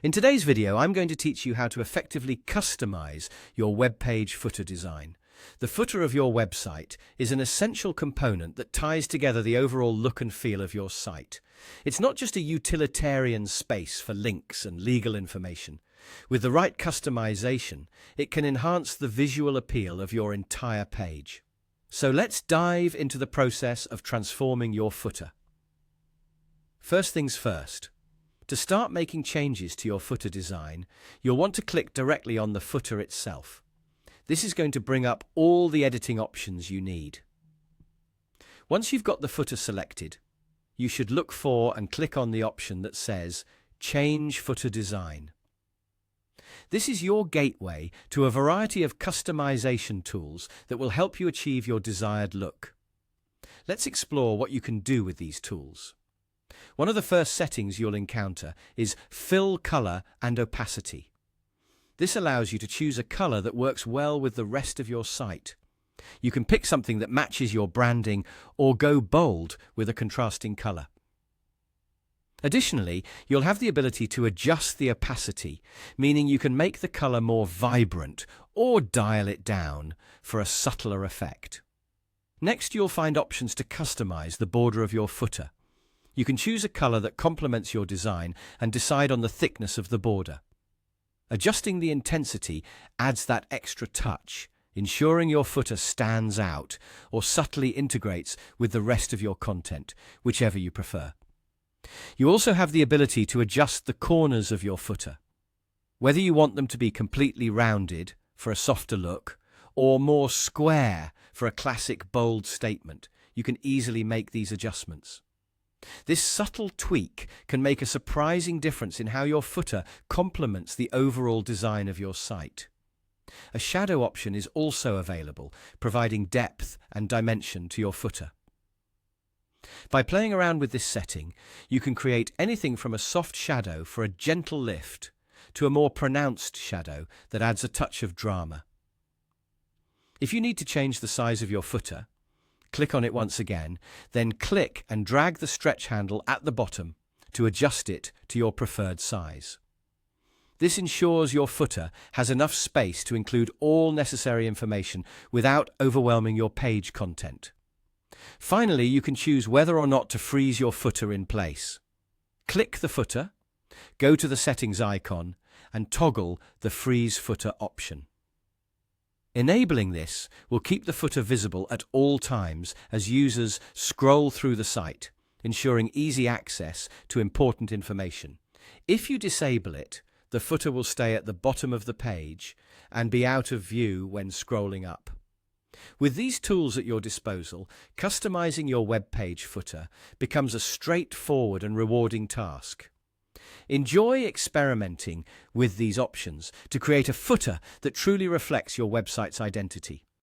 In today's video, I'm going to teach you how to effectively customize your web page footer design. The footer of your website is an essential component that ties together the overall look and feel of your site. It's not just a utilitarian space for links and legal information. With the right customization, it can enhance the visual appeal of your entire page. So let's dive into the process of transforming your footer. First things first. To start making changes to your footer design, you'll want to click directly on the footer itself. This is going to bring up all the editing options you need. Once you've got the footer selected, you should look for and click on the option that says Change Footer Design. This is your gateway to a variety of customization tools that will help you achieve your desired look. Let's explore what you can do with these tools. One of the first settings you'll encounter is Fill Color and Opacity. This allows you to choose a color that works well with the rest of your site. You can pick something that matches your branding or go bold with a contrasting color. Additionally, you'll have the ability to adjust the opacity, meaning you can make the color more vibrant or dial it down for a subtler effect. Next, you'll find options to customize the border of your footer. You can choose a color that complements your design and decide on the thickness of the border. Adjusting the intensity adds that extra touch, ensuring your footer stands out or subtly integrates with the rest of your content, whichever you prefer. You also have the ability to adjust the corners of your footer. Whether you want them to be completely rounded for a softer look or more square for a classic bold statement, you can easily make these adjustments. This subtle tweak can make a surprising difference in how your footer complements the overall design of your site. A shadow option is also available, providing depth and dimension to your footer. By playing around with this setting, you can create anything from a soft shadow for a gentle lift to a more pronounced shadow that adds a touch of drama. If you need to change the size of your footer, click on it once again, then click and drag the stretch handle at the bottom to adjust it to your preferred size. This ensures your footer has enough space to include all necessary information without overwhelming your page content. Finally, you can choose whether or not to freeze your footer in place. Click the footer, go to the settings icon, and toggle the Freeze Footer option. Enabling this will keep the footer visible at all times as users scroll through the site, ensuring easy access to important information. If you disable it, the footer will stay at the bottom of the page and be out of view when scrolling up. With these tools at your disposal, customizing your web page footer becomes a straightforward and rewarding task. Enjoy experimenting with these options to create a footer that truly reflects your website's identity.